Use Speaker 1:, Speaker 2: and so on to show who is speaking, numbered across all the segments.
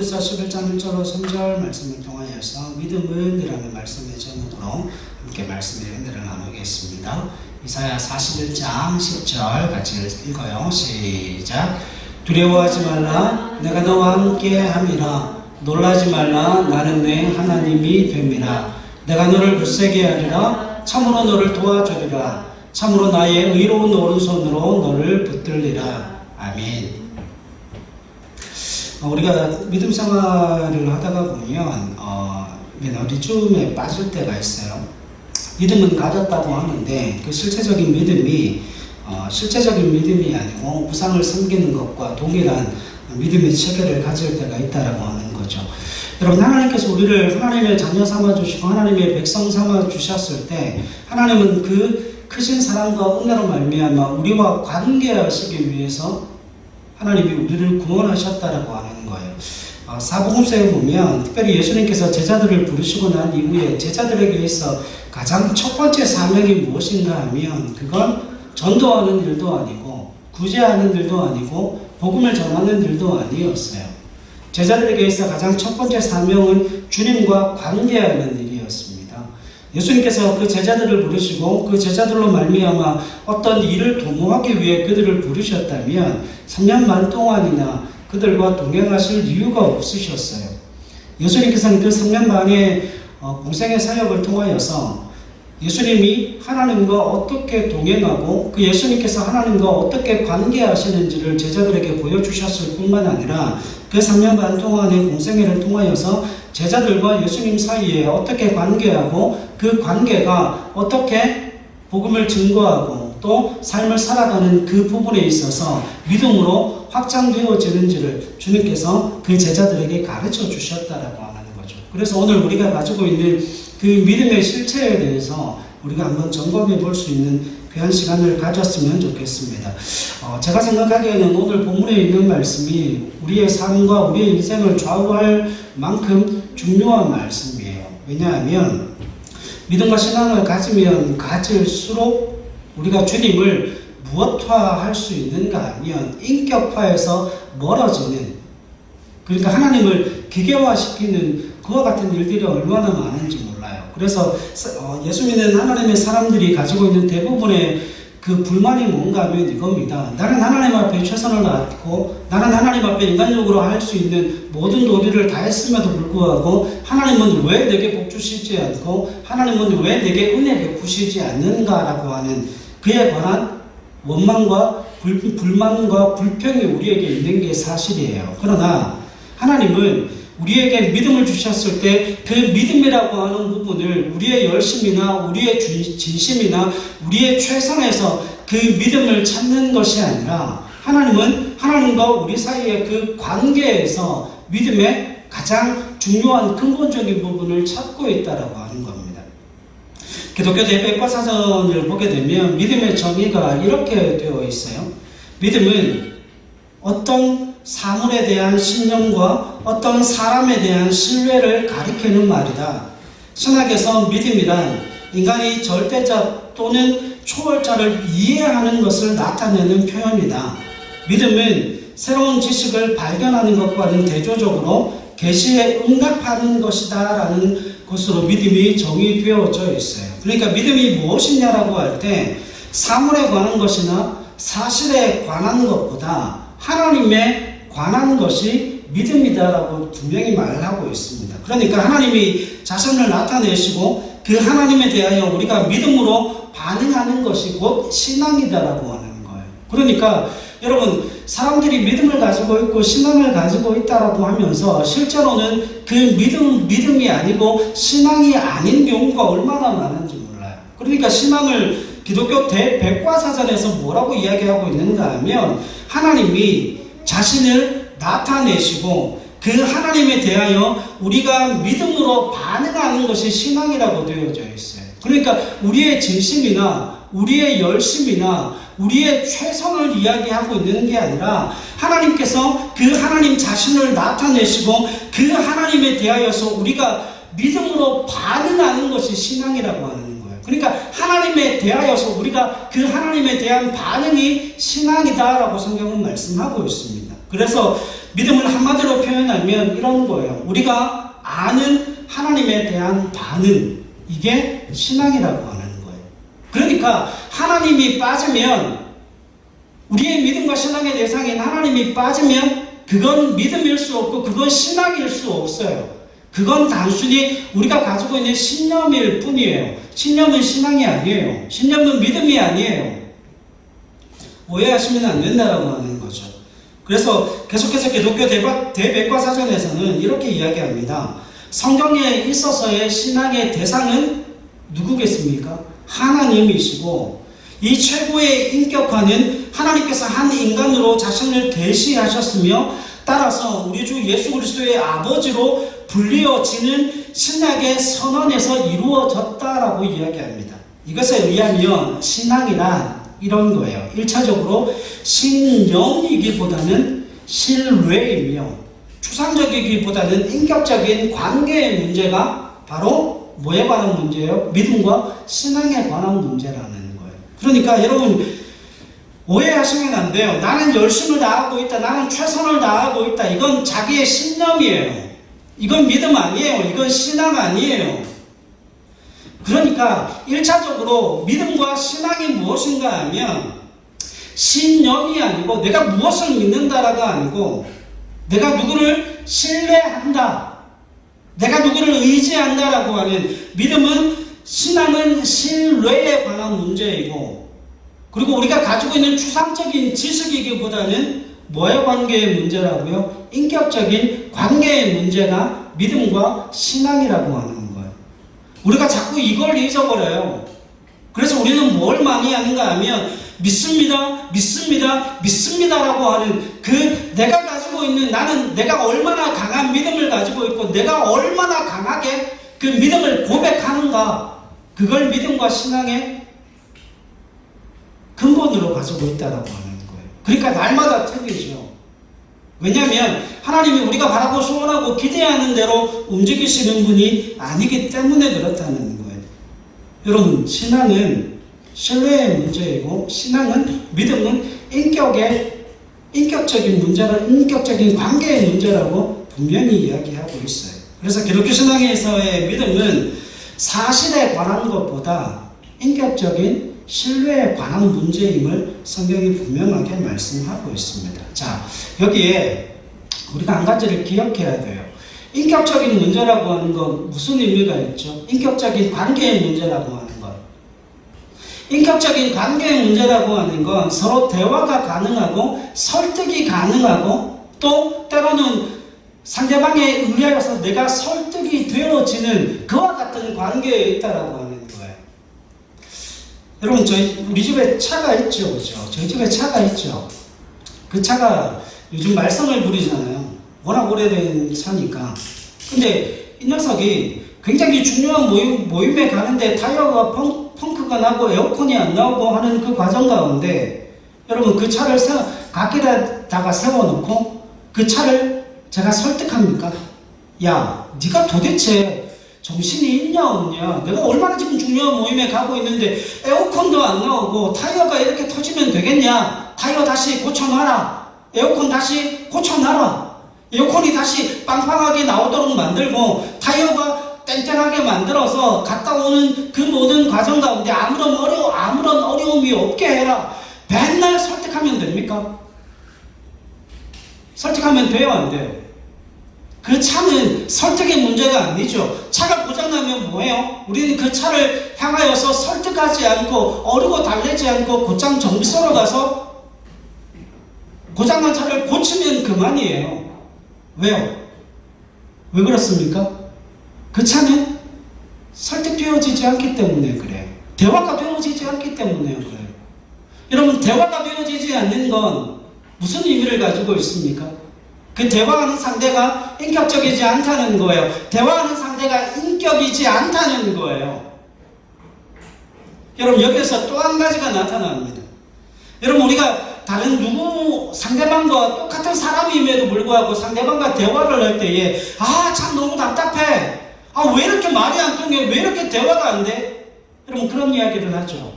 Speaker 1: 히브리서 11장 1절로 3절 말씀을 통하여서 믿음은 이라는 말씀의 제목으로 함께 말씀의 은혜를 나누겠습니다. 이사야 41장 10절 같이 읽어요. 시작. 두려워하지 말라. 내가 너와 함께 함이라. 놀라지 말라. 나는 내 하나님이 됨이라. 내가 너를 굳세게 하리라. 참으로 너를 도와주리라. 참으로 나의 의로운 오른손으로 너를 붙들리라. 아멘. 우리가 믿음 생활을 하다가 보면 어디쯤에 빠질 때가 있어요. 믿음은 가졌다고 하는데 그 실체적인 믿음이 아니고 우상을 섬기는 것과 동일한 믿음의 체계를 가질 때가 있다라고 하는 거죠. 여러분, 하나님께서 우리를 하나님의 자녀 삼아주시고 하나님의 백성 삼아주셨을 때 하나님은 그 크신 사랑과 은혜로 말미암아 우리와 관계하시기 위해서 하나님이 우리를 구원하셨다라고 하는 거예요. 사복음서에 보면 특별히 예수님께서 제자들을 부르시고 난 이후에 제자들에게 있어 가장 첫 번째 사명이 무엇인가 하면 그건 전도하는 일도 아니고 구제하는 일도 아니고 복음을 전하는 일도 아니었어요. 제자들에게 있어 가장 첫 번째 사명은 주님과 관계하는 일이었습니다. 예수님께서 그 제자들을 부르시고 그 제자들로 말미암아 어떤 일을 도모하기 위해 그들을 부르셨다면 3년 반 동안이나 그들과 동행하실 이유가 없으셨어요. 예수님께서는 그 3년 반의 공생의 사역을 통하여서 예수님이 하나님과 어떻게 동행하고 그 예수님께서 하나님과 어떻게 관계하시는지를 제자들에게 보여주셨을 뿐만 아니라 그 3년 반 동안의 공생애를 통하여서 제자들과 예수님 사이에 어떻게 관계하고 그 관계가 어떻게 복음을 증거하고 또 삶을 살아가는 그 부분에 있어서 믿음으로 확장되어지는지를 주님께서 그 제자들에게 가르쳐 주셨다라고 하는 거죠. 그래서 오늘 우리가 가지고 있는 그 믿음의 실체에 대해서 우리가 한번 점검해 볼 수 있는 귀한 시간을 가졌으면 좋겠습니다. 제가 생각하기에는 오늘 본문에 있는 말씀이 우리의 삶과 우리의 인생을 좌우할 만큼 중요한 말씀이에요. 왜냐하면 믿음과 신앙을 가지면 가질수록 우리가 주님을 무엇화할 수 있는가 하면 인격화해서 멀어지는, 그러니까 하나님을 기계화시키는 그와 같은 일들이 얼마나 많은지 몰라요. 그래서 예수 믿는 하나님의 사람들이 가지고 있는 대부분의 그 불만이 뭔가 하면 이겁니다. 나는 하나님 앞에 최선을 다했고 나는 하나님 앞에 인간적으로 할 수 있는 모든 도리를 다 했음에도 불구하고 하나님은 왜 내게 복 주시지 않고 하나님은 왜 내게 은혜 베푸시지 않는가라고 하는 그에 관한 원망과 불만과 불평이 우리에게 있는 게 사실이에요. 그러나 하나님은 우리에게 믿음을 주셨을 때 그 믿음이라고 하는 부분을 우리의 열심이나 우리의 진심이나 우리의 최선에서 그 믿음을 찾는 것이 아니라 하나님은 하나님과 우리 사이의 그 관계에서 믿음의 가장 중요한 근본적인 부분을 찾고 있다라고 하는 겁니다. 기독교 대백과사전을 보게 되면 믿음의 정의가 이렇게 되어 있어요. 믿음은 어떤 사물에 대한 신념과 어떤 사람에 대한 신뢰를 가리키는 말이다. 신학에서 믿음이란 인간이 절대적 또는 초월자를 이해하는 것을 나타내는 표현이다. 믿음은 새로운 지식을 발견하는 것과는 대조적으로 계시에 응답하는 것이다 라는 것으로 믿음이 정의되어져 있어요. 그러니까 믿음이 무엇이냐라고 할 때 사물에 관한 것이나 사실에 관한 것보다 하나님에 관한 것이 믿음이다라고 분명히 말하고 있습니다. 그러니까 하나님이 자신을 나타내시고 그 하나님에 대하여 우리가 믿음으로 반응하는 것이 곧 신앙이다라고 하는 거예요. 그러니까 여러분, 사람들이 믿음을 가지고 있고 신앙을 가지고 있다라고 하면서 실제로는 그 믿음이 아니고 신앙이 아닌 경우가 얼마나 많은지 몰라요. 그러니까 신앙을 기독교 대백과사전에서 뭐라고 이야기하고 있는가 하면 하나님이 자신을 나타내시고 그 하나님에 대하여 우리가 믿음으로 반응하는 것이 신앙이라고 되어져 있어요. 그러니까 우리의 진심이나 우리의 열심이나 우리의 최선을 이야기하고 있는 게 아니라 하나님께서 그 하나님 자신을 나타내시고 그 하나님에 대하여서 우리가 믿음으로 반응하는 것이 신앙이라고 하는 거예요. 그러니까 하나님에 대하여서 우리가 그 하나님에 대한 반응이 신앙이다라고 성경은 말씀하고 있습니다. 그래서 믿음을 한마디로 표현하면 이런 거예요. 우리가 아는 하나님에 대한 반응, 이게 신앙이라고 하는 거예요. 그러니까 하나님이 빠지면, 우리의 믿음과 신앙의 대상인 하나님이 빠지면 그건 믿음일 수 없고 그건 신앙일 수 없어요. 그건 단순히 우리가 가지고 있는 신념일 뿐이에요. 신념은 신앙이 아니에요. 신념은 믿음이 아니에요. 오해하시면 안 된다라고 하는 거죠. 그래서 계속해서 기독교 대백과사전에서는 이렇게 이야기합니다. 성경에 있어서의 신앙의 대상은 누구겠습니까? 하나님이시고, 이 최고의 인격화는 하나님께서 한 인간으로 자신을 계시하셨으며, 따라서 우리 주 예수 그리스도의 아버지로 불리어지는 신약의 선언에서 이루어졌다라고 이야기합니다. 이것에 의하면 신앙이란 이런 거예요. 1차적으로 신령이기보다는 신뢰이며, 추상적이기보다는 인격적인 관계의 문제가 바로 뭐에 관한 문제예요? 믿음과 신앙에 관한 문제라는 거예요. 그러니까 여러분 오해하시면 안 돼요. 나는 열심을 다하고 있다, 나는 최선을 다하고 있다, 이건 자기의 신념이에요. 이건 믿음 아니에요. 이건 신앙 아니에요. 그러니까 1차적으로 믿음과 신앙이 무엇인가 하면, 신념이 아니고 내가 무엇을 믿는다라가 아니고 내가 누구를 신뢰한다, 내가 누구를 의지한다라고 하는 믿음은, 신앙은 신뢰에 관한 문제이고, 그리고 우리가 가지고 있는 추상적인 지식이기보다는 뭐의 관계의 문제라고요? 인격적인 관계의 문제가 믿음과 신앙이라고 하는 거예요. 우리가 자꾸 이걸 잊어버려요. 그래서 우리는 뭘 많이 하는가 하면 믿습니다, 믿습니다, 믿습니다라고 하는 그 내가 가지고 있는, 나는 내가 얼마나 강한 믿음을 가지고 있고 내가 얼마나 강하게 그 믿음을 고백하는가, 그걸 믿음과 신앙의 근본으로 가지고 있다라고 하는 거예요. 그러니까 날마다 틀리죠. 왜냐하면 하나님이 우리가 바라고 소원하고 기대하는 대로 움직이시는 분이 아니기 때문에 그렇다는 거예요. 여러분, 신앙은 신뢰의 문제이고, 신앙은, 믿음은 인격적인 문제라, 인격적인 관계의 문제라고 분명히 이야기하고 있어요. 그래서 기독교 신앙에서의 믿음은 사실에 관한 것보다 인격적인 신뢰에 관한 문제임을 성경이 분명하게 말씀하고 있습니다. 자, 여기에 우리가 한 가지를 기억해야 돼요. 인격적인 문제라고 하는 건 무슨 의미가 있죠? 인격적인 관계의 문제라고 하는 것. 인격적인 관계의 문제라고 하는 건 서로 대화가 가능하고 설득이 가능하고, 또 때로는 상대방에 의하여서 내가 설득이 되어지는 그와 같은 관계에 있다라고 하는 거예요. 여러분, 우리 집에 차가 있죠, 그죠? 저희 집에 차가 있죠. 그 차가 요즘 말썽을 부리잖아요. 워낙 오래된 차니까. 근데 이 녀석이 굉장히 중요한 모임에 가는데 타이어가 펑크가 나고 에어컨이 안 나오고 하는 그 과정 가운데, 여러분, 그 차를 갓길에다가 세워놓고 그 차를 제가 설득합니까? 야, 네가 도대체 정신이 있냐 없냐? 내가 얼마나 지금 중요한 모임에 가고 있는데 에어컨도 안 나오고 타이어가 이렇게 터지면 되겠냐? 타이어 다시 고쳐놔라. 에어컨 다시 고쳐놔라. 에어컨이 다시 빵빵하게 나오도록 만들고 타이어가 땡땡하게 만들어서 갔다 오는 그 모든 과정 가운데 아무런 어려움이 없게 해라. 맨날 설득하면 됩니까? 설득하면 돼요, 안 돼요? 그 차는 설득의 문제가 아니죠. 차가 고장나면 뭐예요? 우리는 그 차를 향하여서 설득하지 않고 어르고 달래지 않고 곧장 정비소로 가서 고장난 차를 고치면 그만이에요. 왜요? 왜 그렇습니까? 그 차는 설득되어지지 않기 때문에 그래요. 대화가 되어지지 않기 때문에 그래요. 여러분, 대화가 되어지지 않는 건 무슨 의미를 가지고 있습니까? 그 대화하는 상대가 인격적이지 않다는 거예요. 대화하는 상대가 인격이지 않다는 거예요. 여러분, 여기서 또 한 가지가 나타납니다. 여러분, 우리가 다른 상대방과 똑같은 사람임에도 불구하고 상대방과 대화를 할 때에 참 너무 답답해. 왜 이렇게 말이 안 통해? 왜 이렇게 대화가 안 돼? 여러분, 그런 이야기를 하죠.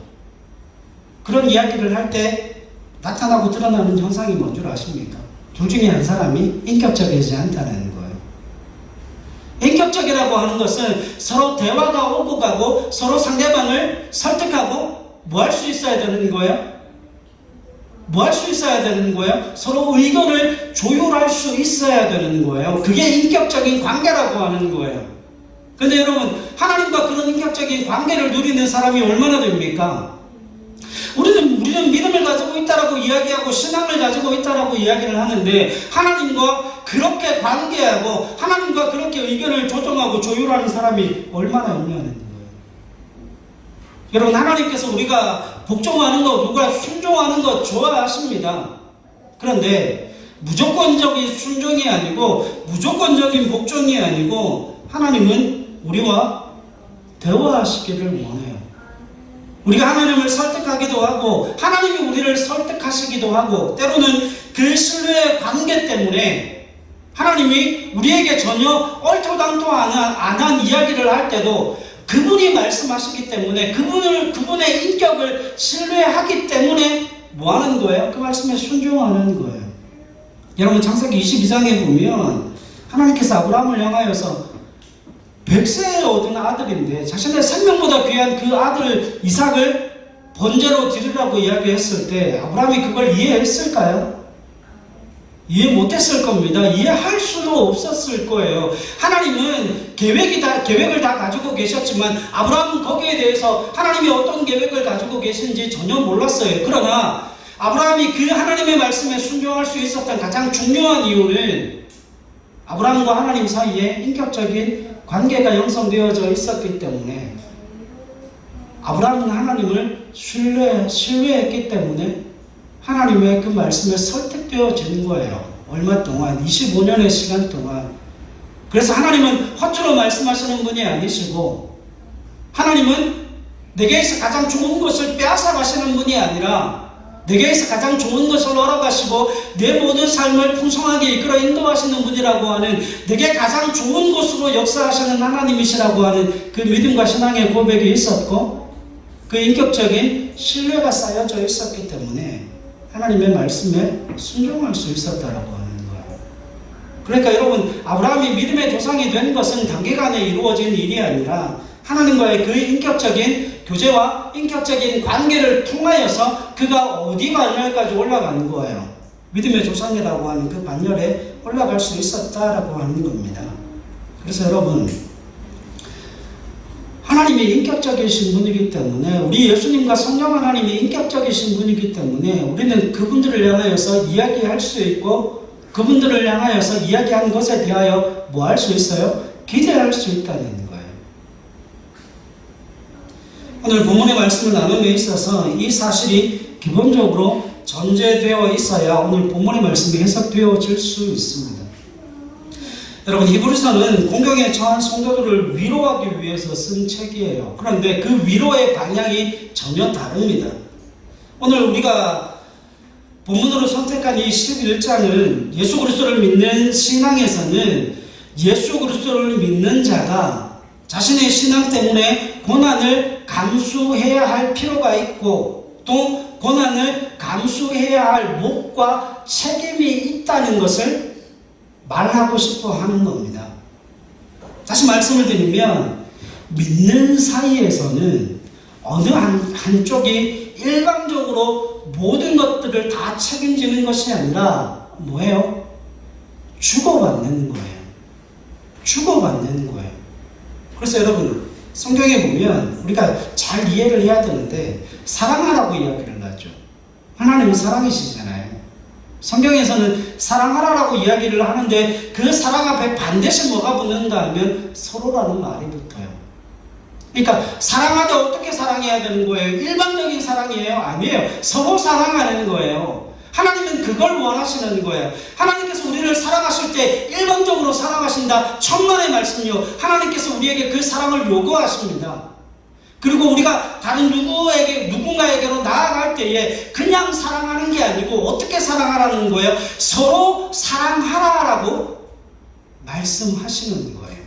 Speaker 1: 그런 이야기를 할 때 나타나고 드러나는 현상이 뭔 줄 아십니까? 둘 중에 한 사람이 인격적이지 않다는 거예요. 인격적이라고 하는 것은 서로 대화가 오고 가고 서로 상대방을 설득하고 뭐 할 수 있어야 되는 거예요? 뭐 할 수 있어야 되는 거예요? 서로 의견을 조율할 수 있어야 되는 거예요. 그게 인격적인 관계라고 하는 거예요. 근데 여러분, 하나님과 그런 인격적인 관계를 누리는 사람이 얼마나 됩니까? 우리는 믿음을 가지고 있다라고 이야기하고 신앙을 가지고 있다라고 이야기를 하는데 하나님과 그렇게 관계하고 하나님과 그렇게 의견을 조정하고 조율하는 사람이 얼마나 있냐는 거예요. 여러분, 하나님께서 우리가 복종하는 것, 누가 순종하는 것 좋아하십니다. 그런데 무조건적인 순종이 아니고 무조건적인 복종이 아니고 하나님은 우리와 대화하시기를 원해요. 우리가 하나님을 설득하기도 하고 하나님이 우리를 설득하시기도 하고 때로는 그 신뢰의 관계 때문에 하나님이 우리에게 전혀 얼토당토 안 한 이야기를 할 때도 그분이 말씀하시기 때문에 그분의 인격을 신뢰하기 때문에 뭐 하는 거예요? 그 말씀에 순종하는 거예요. 여러분, 창세기 22장에 보면 하나님께서 아브라함을 향하여서 100세에 얻은 아들인데 자신의 생명보다 귀한 그 아들 이삭을 번제로 드리라고 이야기했을 때 아브라함이 그걸 이해했을까요? 이해 못했을 겁니다. 이해할 수도 없었을 거예요. 하나님은 계획을 다 가지고 계셨지만 아브라함은 거기에 대해서 하나님이 어떤 계획을 가지고 계신지 전혀 몰랐어요. 그러나 아브라함이 그 하나님의 말씀에 순종할 수 있었던 가장 중요한 이유는 아브라함과 하나님 사이에 인격적인 관계가 형성되어져 있었기 때문에 아브라함은 하나님을 신뢰했기 때문에 하나님의 그 말씀에 설득되어지는 거예요. 얼마 동안? 25년의 시간 동안. 그래서 하나님은 허투루 말씀하시는 분이 아니시고 하나님은 내게서 가장 좋은 것을 빼앗아 가시는 분이 아니라 내게서 가장 좋은 것을 얻어가시고 내 모든 삶을 풍성하게 이끌어 인도하시는 분이라고 하는 내게 가장 좋은 곳으로 역사하시는 하나님이시라고 하는 그 믿음과 신앙의 고백이 있었고 그 인격적인 신뢰가 쌓여져 있었기 때문에 하나님의 말씀에 순종할 수 있었다라고 하는 거예요. 그러니까 여러분, 아브라함이 믿음의 조상이 된 것은 단기간에 이루어진 일이 아니라 하나님과의 그 인격적인 교제와 인격적인 관계를 통하여서 그가 어디 반열까지 올라가는 거예요. 믿음의 조상이라고 하는 그 반열에 올라갈 수 있었다라고 하는 겁니다. 그래서 여러분, 하나님이 인격적이신 분이기 때문에 우리 예수님과 성령 하나님이 인격적이신 분이기 때문에 우리는 그분들을 향하여서 이야기할 수 있고 그분들을 향하여서 이야기한 것에 대하여 뭐 할 수 있어요? 기대할 수 있다는 거예요. 오늘 본문의 말씀을 나눔에 있어서 이 사실이 기본적으로 전제되어 있어야 오늘 본문의 말씀이 해석되어질 수 있습니다. 여러분, 히브리서는 공경에 처한 성도들을 위로하기 위해서 쓴 책이에요. 그런데 그 위로의 방향이 전혀 다릅니다. 오늘 우리가 본문으로 선택한 이 11장은 예수 그리스도를 믿는 신앙에서는 예수 그리스도를 믿는 자가 자신의 신앙 때문에 고난을 감수해야 할 필요가 있고 또 고난을 감수해야 할 몫과 책임이 있다는 것을 말하고 싶어 하는 겁니다. 다시 말씀을 드리면 믿는 사이에서는 어느 한쪽이 일방적으로 모든 것들을 다 책임지는 것이 아니라 뭐예요? 주고받는 거예요. 주고받는 거예요. 그래서 여러분, 성경에 보면 우리가 잘 이해를 해야 되는데 사랑하라고 이야기를 하죠. 하나님은 사랑이시잖아요. 성경에서는 사랑하라고 이야기를 하는데 그 사랑 앞에 반드시 뭐가 붙는가 하면 서로라는 말이 붙어요. 그러니까 사랑하되 어떻게 사랑해야 되는 거예요? 일반적인 사랑이에요? 아니에요. 서로 사랑하는 거예요. 하나님은 그걸 원하시는 거예요. 하나님께서 우리를 사랑하실 때 일방적으로 사랑하신다. 천만의 말씀이요. 하나님께서 우리에게 그 사랑을 요구하십니다. 그리고 우리가 다른 누군가에게로 나아갈 때에 그냥 사랑하는 게 아니고 어떻게 사랑하라는 거예요? 서로 사랑하라라고 말씀하시는 거예요.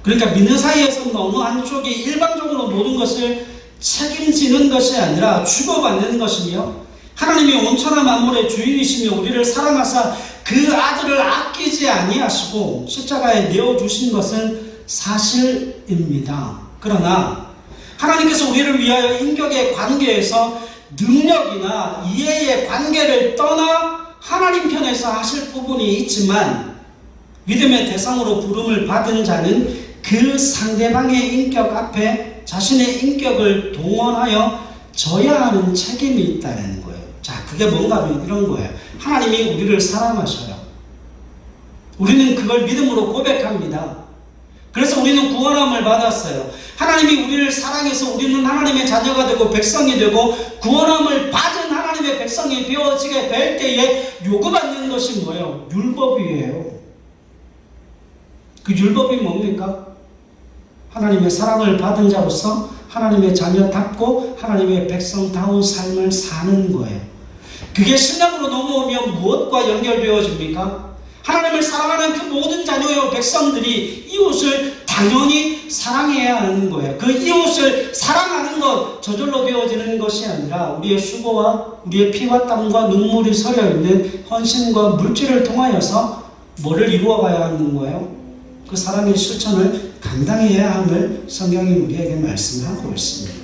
Speaker 1: 그러니까 믿는 사이에서는 어느 한쪽이 일방적으로 모든 것을 책임지는 것이 아니라 주고받는 것이며 하나님이 온천한 만물의 주인이시며 우리를 사랑하사 그 아들을 아끼지 아니하시고 십자가에 내어주신 것은 사실입니다. 그러나 하나님께서 우리를 위하여 인격의 관계에서 능력이나 이해의 관계를 떠나 하나님 편에서 하실 부분이 있지만, 믿음의 대상으로 부름을 받은 자는 그 상대방의 인격 앞에 자신의 인격을 동원하여 져야 하는 책임이 있다는 거예요. 자, 그게 뭔가 하면 이런 거예요. 하나님이 우리를 사랑하셔요. 우리는 그걸 믿음으로 고백합니다. 그래서 우리는 구원함을 받았어요. 하나님이 우리를 사랑해서 우리는 하나님의 자녀가 되고 백성이 되고 구원함을 받은 하나님의 백성이 되어지게 될 때에 요구받는 것이 뭐예요? 율법이에요. 그 율법이 뭡니까? 하나님의 사랑을 받은 자로서 하나님의 자녀답고 하나님의 백성다운 삶을 사는 거예요. 그게 신약으로 넘어오면 무엇과 연결되어집니까? 하나님을 사랑하는 그 모든 자녀의 백성들이 이웃을 당연히 사랑해야 하는 거예요. 그 이웃을 사랑하는 것 저절로 되어지는 것이 아니라 우리의 수고와 우리의 피와 땀과 눈물이 서려있는 헌신과 물질을 통하여서 뭐를 이루어가야 하는 거예요? 그 사랑의 실천을 감당해야 함을 성경이 우리에게 말씀하고 있습니다.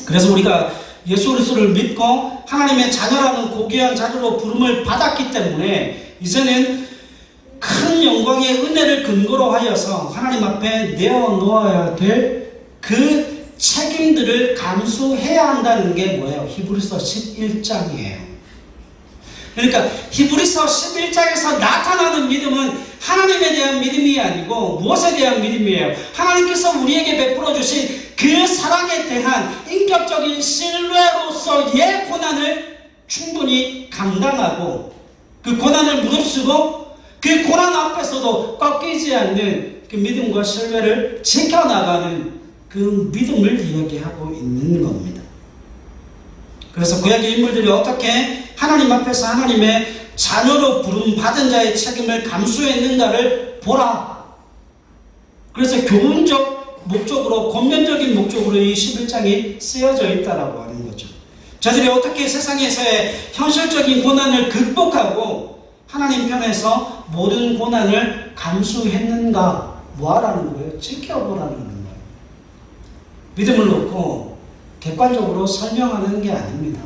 Speaker 1: 그래서 우리가 예수 그리스도를 믿고 하나님의 자녀라는 고귀한 자녀로 부름을 받았기 때문에 이제는 큰 영광의 은혜를 근거로 하여서 하나님 앞에 내어놓아야 될 그 책임들을 감수해야 한다는 게 뭐예요? 히브리서 11장이에요. 그러니까 히브리서 11장에서 나타나는 믿음은 하나님에 대한 믿음이 아니고 무엇에 대한 믿음이에요? 하나님께서 우리에게 베풀어 주신 그 사랑에 대한 인격적인 신뢰로서의 고난을 충분히 감당하고 그 고난을 무릅쓰고 그 고난 앞에서도 꺾이지 않는 그 믿음과 신뢰를 지켜나가는 그 믿음을 이야기하고 있는 겁니다. 그래서 구약의 인물들이 어떻게 하나님 앞에서 하나님의 자녀로 부름 받은 자의 책임을 감수했는가를 보라. 그래서 교훈적 목적으로, 권면적인 목적으로 이 11장이 쓰여져 있다라고 하는 거죠. 저들이 어떻게 세상에서의 현실적인 고난을 극복하고 하나님 편에서 모든 고난을 감수했는가, 뭐하라는 거예요? 지켜보라는 거예요. 믿음을 놓고 객관적으로 설명하는 게 아닙니다.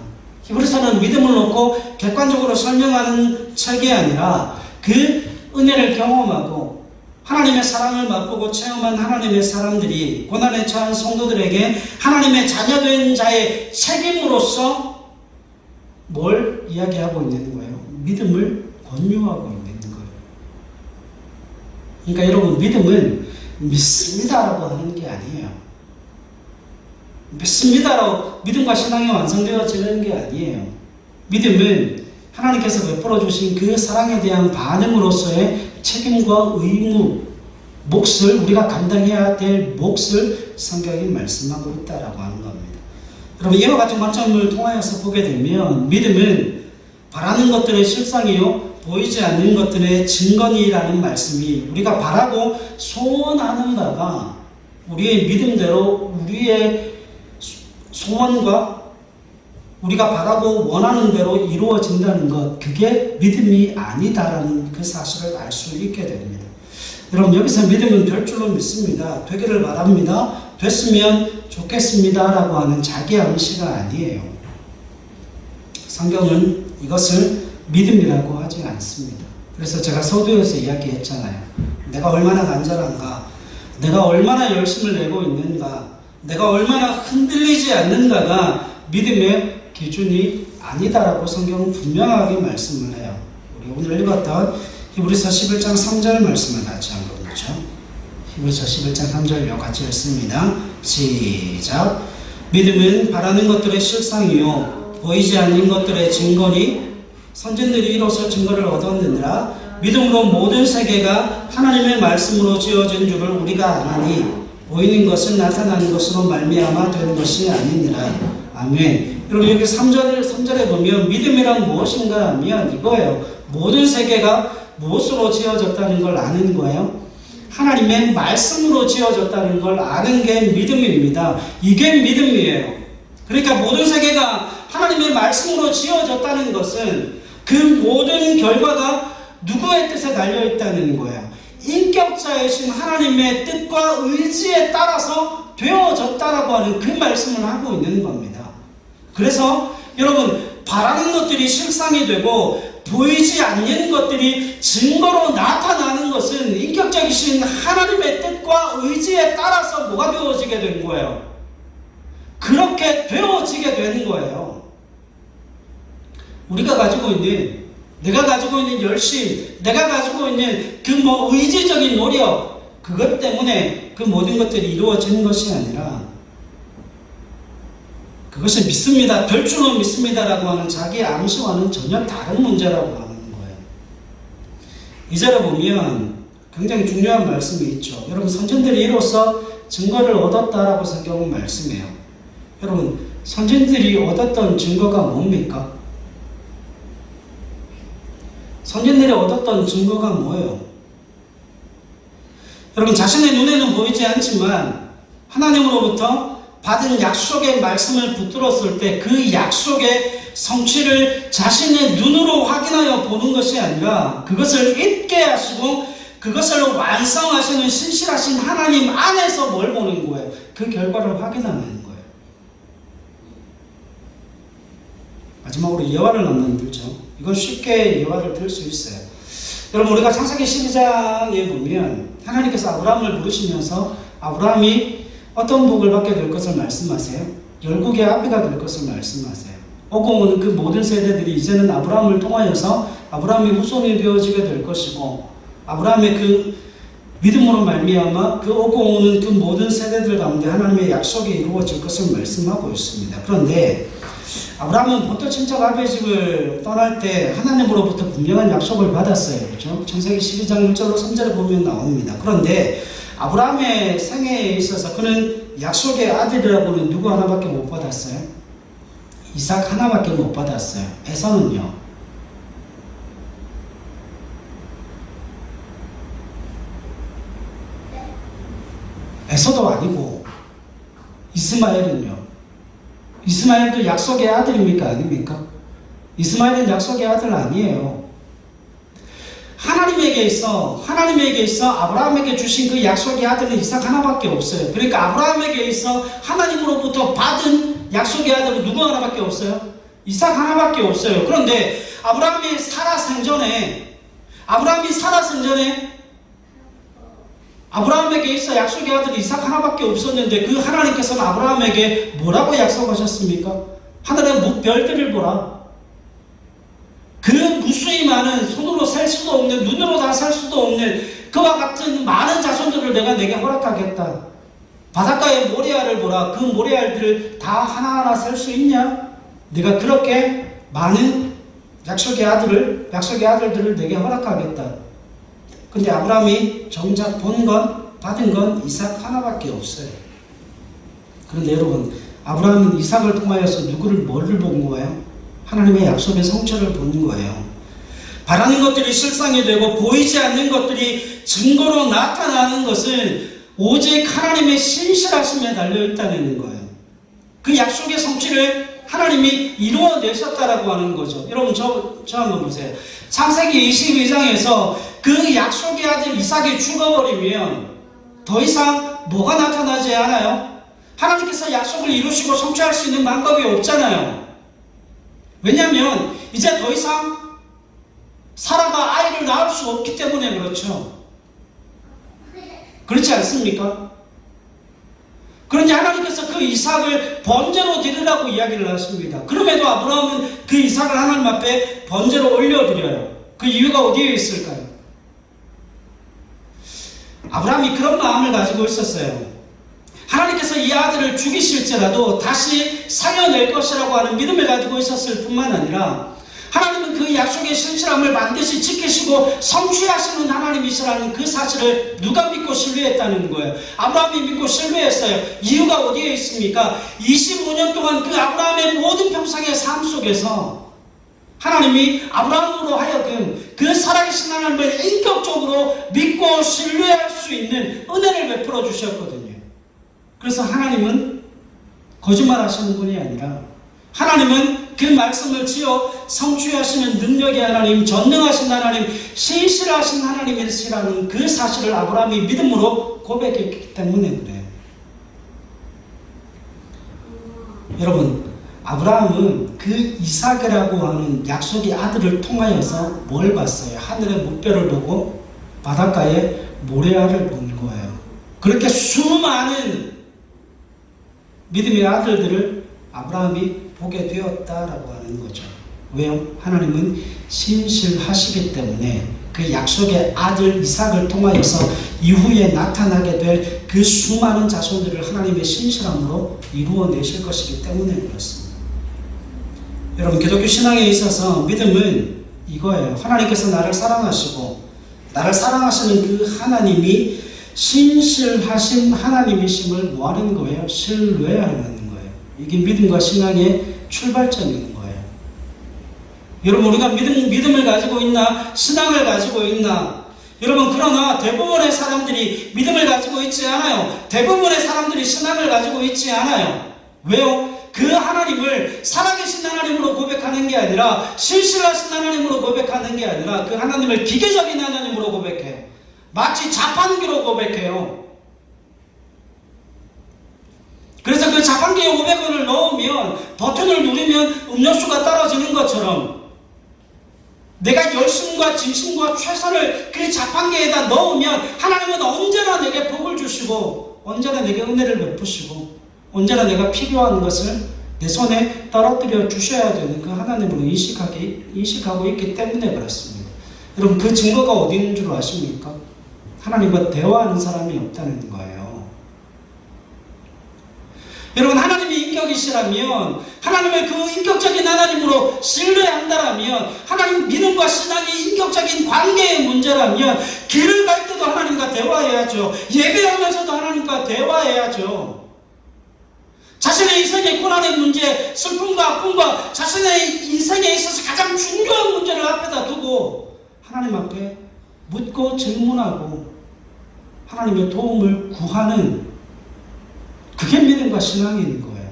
Speaker 1: 히브리서는 믿음을 놓고 객관적으로 설명하는 책이 아니라 그 은혜를 경험하고 하나님의 사랑을 맛보고 체험한 하나님의 사람들이 고난에 처한 성도들에게 하나님의 자녀된 자의 책임으로서 뭘 이야기하고 있는 거예요? 믿음을 권유하고 있는 거예요. 그러니까 여러분, 믿음은 믿습니다라고 하는 게 아니에요. 믿습니다라고 믿음과 신앙이 완성되어지는 게 아니에요. 믿음은 하나님께서 베풀어 주신 그 사랑에 대한 반응으로서의 책임과 의무, 몫을 우리가 감당해야 될 몫을 성경이 말씀하고 있다라고 하는 겁니다. 여러분, 이와 같은 관점을 통하여서 보게 되면 믿음은 바라는 것들의 실상이요 보이지 않는 것들의 증거니라는 말씀이 우리가 바라고 소원하는 바가 우리의 믿음대로 우리의 소원과 우리가 바라고 원하는 대로 이루어진다는 것, 그게 믿음이 아니다라는 그 사실을 알 수 있게 됩니다. 여러분, 여기서 믿음은 될 줄로 믿습니다. 되기를 바랍니다. 됐으면 좋겠습니다 라고 하는 자기 암시가 아니에요. 성경은 이것을 믿음이라고 하지 않습니다. 그래서 제가 서두에서 이야기했잖아요. 내가 얼마나 간절한가, 내가 얼마나 열심을 내고 있는가, 내가 얼마나 흔들리지 않는가가 믿음의 기준이 아니다라고 성경은 분명하게 말씀을 해요. 우리 오늘 읽었던 히브리서 11장 3절 말씀을 같이 한번 보죠. 히브리서 11장 3절요 같이 읽습니다. 시작. 믿음은 바라는 것들의 실상이요 보이지 않는 것들의 증거니 선진들이 이로써 증거를 얻었느니라. 믿음으로 모든 세계가 하나님의 말씀으로 지어진 줄을 우리가 아나니 보이는 것은 나타나는 것으로 말미암아 되는 것이 아니니라. 아멘. 여러분, 여기 3절에 보면 믿음이란 무엇인가 하면 이거예요. 모든 세계가 무엇으로 지어졌다는 걸 아는 거예요. 하나님의 말씀으로 지어졌다는 걸 아는 게 믿음입니다. 이게 믿음이에요. 그러니까 모든 세계가 하나님의 말씀으로 지어졌다는 것은 그 모든 결과가 누구의 뜻에 달려있다는 거예요. 인격자이신 하나님의 뜻과 의지에 따라서 되어졌다라고 하는 그 말씀을 하고 있는 겁니다. 그래서 여러분, 바라는 것들이 실상이 되고 보이지 않는 것들이 증거로 나타나는 것은 인격적이신 하나님의 뜻과 의지에 따라서 뭐가 되어지게 된 거예요? 그렇게 되어지게 되는 거예요. 우리가 가지고 있는, 내가 가지고 있는 열심, 내가 가지고 있는 그 의지적인 노력, 그것 때문에 그 모든 것들이 이루어지는 것이 아니라 그것을 믿습니다, 될 줄은 믿습니다라고 하는 자기의 암시와는 전혀 다른 문제라고 하는 거예요. 2절에 보면 굉장히 중요한 말씀이 있죠. 여러분, 선진들이 이로써 증거를 얻었다라고 성경은 말씀해요. 여러분, 선진들이 얻었던 증거가 뭡니까? 선진들이 얻었던 증거가 뭐예요? 여러분, 자신의 눈에는 보이지 않지만 하나님으로부터 받은 약속의 말씀을 붙들었을 때 그 약속의 성취를 자신의 눈으로 확인하여 보는 것이 아니라 그것을 잊게 하시고 그것을 완성하시는 신실하신 하나님 안에서 뭘 보는 거예요? 그 결과를 확인하는 거예요. 마지막으로 예화를 한번 들죠. 이건 쉽게 예화를 들 수 있어요. 여러분, 우리가 창세기 12장에 보면 하나님께서 아브라함을 부르시면서 아브라함이 어떤 복을 받게 될 것을 말씀하세요? 열국의 아비가 될 것을 말씀하세요. 오고 오는 그 모든 세대들이 이제는 아브라함을 통하여서 아브라함의 후손이 되어지게 될 것이고 아브라함의 그 믿음으로 말미암아 그 오고 오는 그 모든 세대들 가운데 하나님의 약속이 이루어질 것을 말씀하고 있습니다. 그런데 아브라함은 본토 친척 아비의 집을 떠날 때 하나님으로부터 분명한 약속을 받았어요. 그렇죠? 창세기 12장 1절로 3절에 보면 나옵니다. 그런데 아브라함의 생애에 있어서 그는 약속의 아들이라고는 누구 하나밖에 못 받았어요? 이삭 하나밖에 못 받았어요. 에서는요? 에서도 아니고 이스마엘은요? 이스마엘도 약속의 아들입니까? 아닙니까? 이스마엘은 약속의 아들 아니에요. 하나님에게 있어 아브라함에게 주신 그 약속의 아들은 이삭 하나밖에 없어요. 그러니까 아브라함에게 있어 하나님으로부터 받은 약속의 아들은 누구 하나밖에 없어요? 이삭 하나밖에 없어요. 그런데 아브라함이 살아 생전에 아브라함에게 있어 약속의 아들이 이삭 하나밖에 없었는데 그 하나님께서는 아브라함에게 뭐라고 약속하셨습니까? 하늘의 별들을 보라. 그 무수히 많은 손으로 셀 수도 없는, 눈으로 다 셀 수도 없는 그와 같은 많은 자손들을 내가 내게 허락하겠다. 바닷가의 모래알을 보라. 그 모래알들을 다 하나하나 셀 수 있냐? 내가 그렇게 많은 약속의 아들들을 내게 허락하겠다. 근데 아브라함이 정작 받은 건 이삭 하나밖에 없어요. 그런데 여러분, 아브라함은 이삭을 통하여서 뭐를 본 거예요? 하나님의 약속의 성취를 보는 거예요. 바라는 것들이 실상이 되고 보이지 않는 것들이 증거로 나타나는 것은 오직 하나님의 신실하심에 달려있다는 거예요. 그 약속의 성취를 하나님이 이루어내셨다라고 하는 거죠. 여러분, 저 한번 보세요. 창세기 22장에서 그 약속의 아들 이삭이 죽어버리면 더 이상 뭐가 나타나지 않아요? 하나님께서 약속을 이루시고 성취할 수 있는 방법이 없잖아요. 왜냐하면 이제 더 이상 사라가 아이를 낳을 수 없기 때문에 그렇죠. 그렇지 않습니까? 그런데 하나님께서 그 이삭을 번제로 드리라고 이야기를 하십니다. 그럼에도 아브라함은 그 이삭을 하나님 앞에 번제로 올려드려요. 그 이유가 어디에 있을까요? 아브라함이 그런 마음을 가지고 있었어요. 하나님께서 이 아들을 죽이실지라도 다시 살려낼 것이라고 하는 믿음을 가지고 있었을 뿐만 아니라 하나님은 그 약속의 신실함을 반드시 지키시고 성취하시는 하나님이시라는 그 사실을 누가 믿고 신뢰했다는 거예요? 아브라함이 믿고 신뢰했어요. 이유가 어디에 있습니까? 25년 동안 그 아브라함의 모든 평생의 삶 속에서 하나님이 아브라함으로 하여금 그 살아계신 하나님을 인격적으로 믿고 신뢰할 수 있는 은혜를 베풀어 주셨거든요. 그래서 하나님은 거짓말하시는 분이 아니라 하나님은 그 말씀을 지어 성취하시는 능력의 하나님, 전능하신 하나님, 신실하신 하나님이시라는 그 사실을 아브라함이 믿음으로 고백했기 때문에 그래요. 여러분, 아브라함은 그 이삭이라고 하는 약속의 아들을 통하여서 뭘 봤어요? 하늘의 무뼈를 보고 바닷가에 모래알을 본 거예요. 그렇게 수많은 믿음의 아들들을 아브라함이 보게 되었다라고 하는 거죠. 왜요? 하나님은 신실하시기 때문에 그 약속의 아들 이삭을 통하여서 이후에 나타나게 될 그 수많은 자손들을 하나님의 신실함으로 이루어내실 것이기 때문에 그렇습니다. 여러분, 기독교 신앙에 있어서 믿음은 이거예요. 하나님께서 나를 사랑하시고 나를 사랑하시는 그 하나님이 신실하신 하나님이심을 뭐하는 거예요? 신뢰하는 거예요. 이게 믿음과 신앙의 출발점인 거예요. 여러분, 우리가 믿음을 가지고 있나? 신앙을 가지고 있나? 여러분, 그러나 대부분의 사람들이 믿음을 가지고 있지 않아요. 대부분의 사람들이 신앙을 가지고 있지 않아요. 왜요? 그 하나님을 살아계신 하나님으로 고백하는 게 아니라 신실하신 하나님으로 고백하는 게 아니라 그 하나님을 기계적인 하나님으로 고백해요. 마치 자판기로 고백해요. 그래서 그 자판기에 500원을 넣으면 버튼을 누르면 음료수가 떨어지는 것처럼 내가 열심과 진심과 최선을 그 자판기에다 넣으면 하나님은 언제나 내게 복을 주시고 언제나 내게 은혜를 베푸시고 언제나 내가 필요한 것을 내 손에 떨어뜨려 주셔야 되는 그 하나님으로 인식하고 있기 때문에 그렇습니다. 여러분, 그 증거가 어디 있는 줄 아십니까? 하나님과 대화하는 사람이 없다는 거예요. 여러분, 하나님이 인격이시라면 하나님을 그 인격적인 하나님으로 신뢰한다라면 하나님 믿음과 신앙이 인격적인 관계의 문제라면 길을 갈 때도 하나님과 대화해야죠. 예배하면서도 하나님과 대화해야죠. 자신의 인생의 고난의 문제, 슬픔과 아픔과 자신의 인생에 있어서 가장 중요한 문제를 앞에다 두고 하나님 앞에 묻고 질문하고 하나님의 도움을 구하는 그게 믿음과 신앙인 거예요.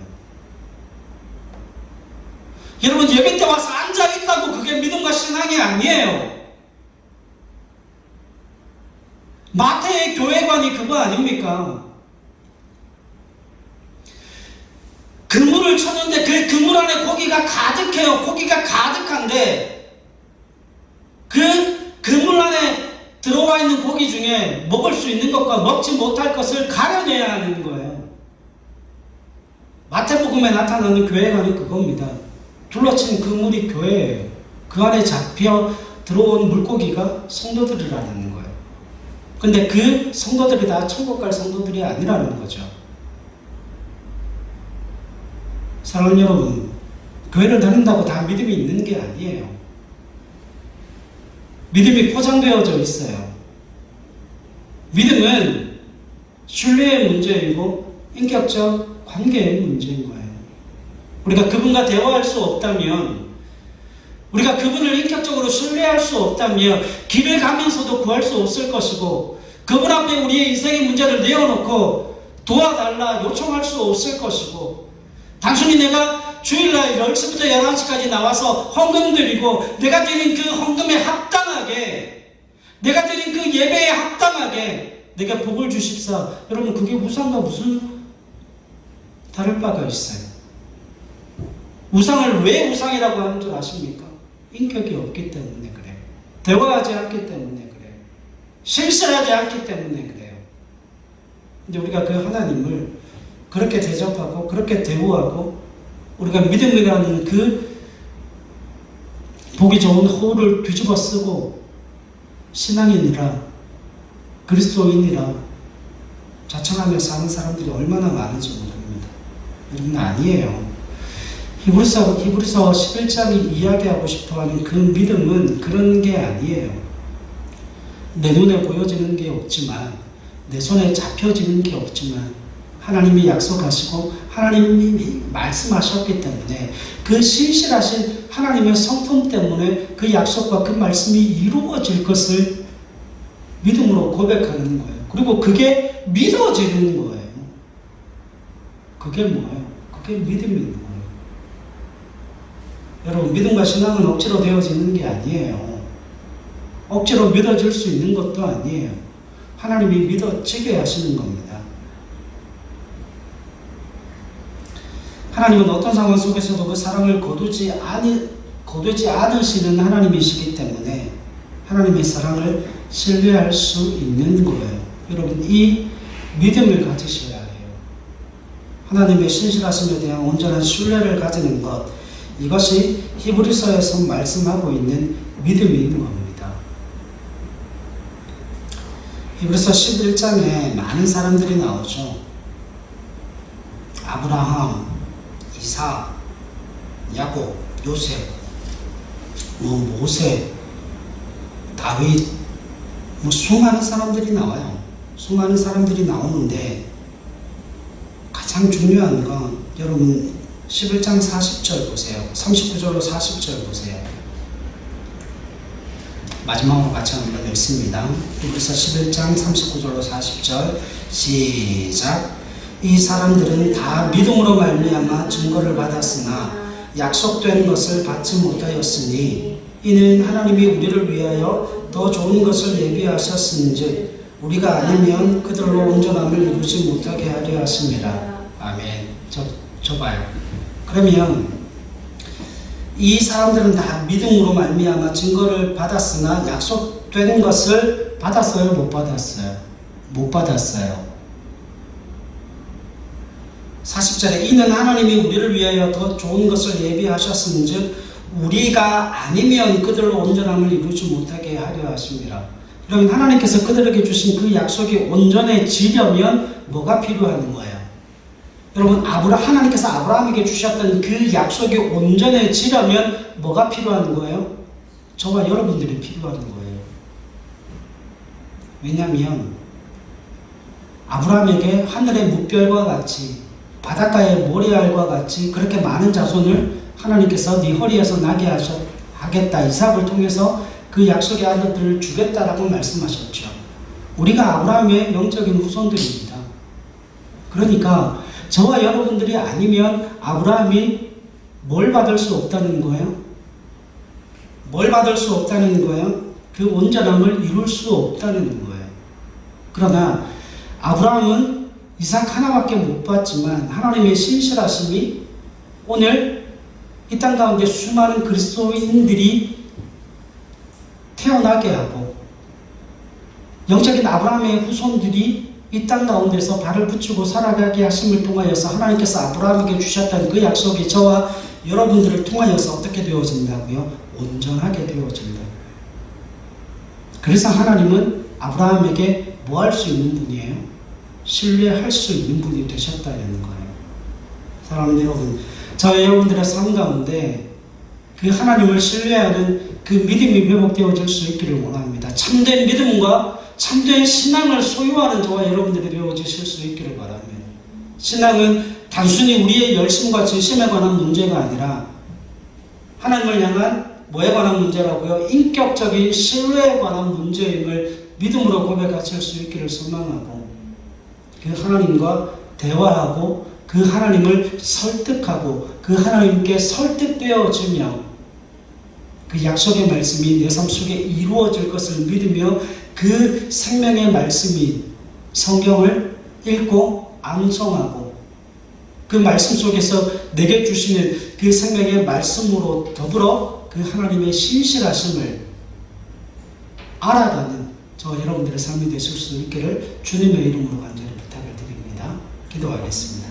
Speaker 1: 여러분, 예배 때 와서 앉아있다고 그게 믿음과 신앙이 아니에요. 마태의 교회관이 그거 아닙니까? 그물을 쳤는데 그 그물 안에 고기가 가득해요. 고기가 가득한데 그 그물 안에 들어와 있는 고기 중에 먹을 수 있는 것과 먹지 못할 것을 가려내야 하는 거예요. 마태복음에 나타나는 교회관이 그겁니다. 둘러친 그물이 교회예요. 그 안에 잡혀 들어온 물고기가 성도들이라는 거예요. 근데 그 성도들이 다 천국 갈 성도들이 아니라는 거죠. 사랑하는 여러분, 교회를 다닌다고 다 믿음이 있는 게 아니에요. 믿음이 포장되어져 있어요. 믿음은 신뢰의 문제이고 인격적 관계의 문제인 거예요. 우리가 그분과 대화할 수 없다면, 우리가 그분을 인격적으로 신뢰할 수 없다면 길을 가면서도 구할 수 없을 것이고 그분 앞에 우리의 인생의 문제를 내어놓고 도와달라 요청할 수 없을 것이고 단순히 내가 주일날 10시부터 11시까지 나와서 헌금 드리고 내가 드린 그 헌금에 합당하게, 내가 드린 그 예배에 합당하게 내게 복을 주십사. 여러분, 그게 우상과 무슨 다를 바가 있어요? 우상을 왜 우상이라고 하는 줄 아십니까? 인격이 없기 때문에 그래요. 대화하지 않기 때문에 그래요. 실실하지 않기 때문에 그래요. 근데 우리가 그 하나님을 그렇게 대접하고 그렇게 대우하고 우리가 믿음이라는 그 보기 좋은 호를 뒤집어 쓰고 신앙인이라 그리스도인이라 자청하며 사는 사람들이 얼마나 많은지 모릅니다. 여러분, 아니에요. 히브리서 11장이 이야기하고 싶어하는 그 믿음은 그런 게 아니에요. 내 눈에 보여지는 게 없지만, 내 손에 잡혀지는 게 없지만 하나님이 약속하시고 하나님이 말씀하셨기 때문에 그 신실하신 하나님의 성품 때문에 그 약속과 그 말씀이 이루어질 것을 믿음으로 고백하는 거예요. 그리고 그게 믿어지는 거예요. 그게 뭐예요? 그게 그게 믿음인 거예요. 여러분, 믿음과 신앙은 억지로 되어지는 게 아니에요. 억지로 믿어질 수 있는 것도 아니에요. 하나님이 믿어지게 하시는 겁니다. 하나님은 어떤 상황 속에서도 그 사랑을 거두지 않으시는 하나님이시기 때문에 하나님의 사랑을 신뢰할 수 있는 거예요. 여러분, 이 믿음을 가지셔야 해요. 하나님의 신실하심에 대한 온전한 신뢰를 가지는 것, 이것이 히브리서에서 말씀하고 있는 믿음인 겁니다. 히브리서 11장에 많은 사람들이 나오죠. 아브라함, 이삭, 야곱, 요셉, 모세, 다윗, 수많은 사람들이 나와요. 수많은 사람들이 나오는데 가장 중요한 건 여러분 11장 40절 보세요. 39절로 40절 보세요. 마지막으로 같이 한번 읽습니다. 히브리서 11장 39절로 40절 시작. 이 사람들은 다 믿음으로 말미암아 증거를 받았으나 약속된 것을 받지 못하였으니 이는 하나님이 우리를 위하여 더 좋은 것을 예비하셨은즉 우리가 아니면 그들로 온전함을 이루지 못하게 하려 하심이라. 아멘. 저 봐요. 그러면 이 사람들은 다 믿음으로 말미암아 증거를 받았으나 약속된 것을 받았어요? 못 받았어요? 못 받았어요. 40절에 이는 하나님이 우리를 위하여 더 좋은 것을 예비하셨은즉 우리가 아니면 그들로 온전함을 이루지 못하게 하려 하십니다. 그러면 하나님께서 그들에게 주신 그 약속이 온전해지려면 뭐가 필요한 거예요? 여러분, 하나님께서 아브라함에게 주셨던 그 약속이 온전해지려면 뭐가 필요한 거예요? 저와 여러분들이 필요한 거예요. 왜냐하면 아브라함에게 하늘의 뭇별과 같이 바닷가의 모래알과 같이 그렇게 많은 자손을 하나님께서 네 허리에서 나게 하겠다, 이삭을 통해서 그 약속의 아들들을 주겠다라고 말씀하셨죠. 우리가 아브라함의 영적인 후손들입니다. 그러니까 저와 여러분들이 아니면 아브라함이 뭘 받을 수 없다는 거예요? 뭘 받을 수 없다는 거예요? 그 온전함을 이룰 수 없다는 거예요. 그러나 아브라함은 이삭 하나밖에 못 받지만 하나님의 신실하심이 오늘 이 땅 가운데 수많은 그리스도인들이 태어나게 하고 영적인 아브라함의 후손들이 이 땅 가운데서 발을 붙이고 살아가게 하심을 통하여서 하나님께서 아브라함에게 주셨던 그 약속이 저와 여러분들을 통하여서 어떻게 되어진다고요? 온전하게 되어진다. 그래서 하나님은 아브라함에게 뭐 할 수 있는 분이에요? 신뢰할 수 있는 분이 되셨다는 거예요. 사랑하는 여러분, 저와 여러분들의 삶 가운데 그 하나님을 신뢰하는 그 믿음이 회복되어질 수 있기를 원합니다. 참된 믿음과 참된 신앙을 소유하는 저와 여러분들이 되어지실 수 있기를 바랍니다. 신앙은 단순히 우리의 열심과 진심에 관한 문제가 아니라 하나님을 향한 뭐에 관한 문제라고요? 인격적인 신뢰에 관한 문제임을 믿음으로 고백하실 수 있기를 소망하고 그 하나님과 대화하고 그 하나님을 설득하고 그 하나님께 설득되어지며 그 약속의 말씀이 내 삶 속에 이루어질 것을 믿으며 그 생명의 말씀이 성경을 읽고 암송하고 그 말씀 속에서 내게 주시는 그 생명의 말씀으로 더불어 그 하나님의 신실하심을 알아가는 저와 여러분들의 삶이 되실 수 있기를 주님의 이름으로 간절히 부탁을 드립니다. 기도하겠습니다.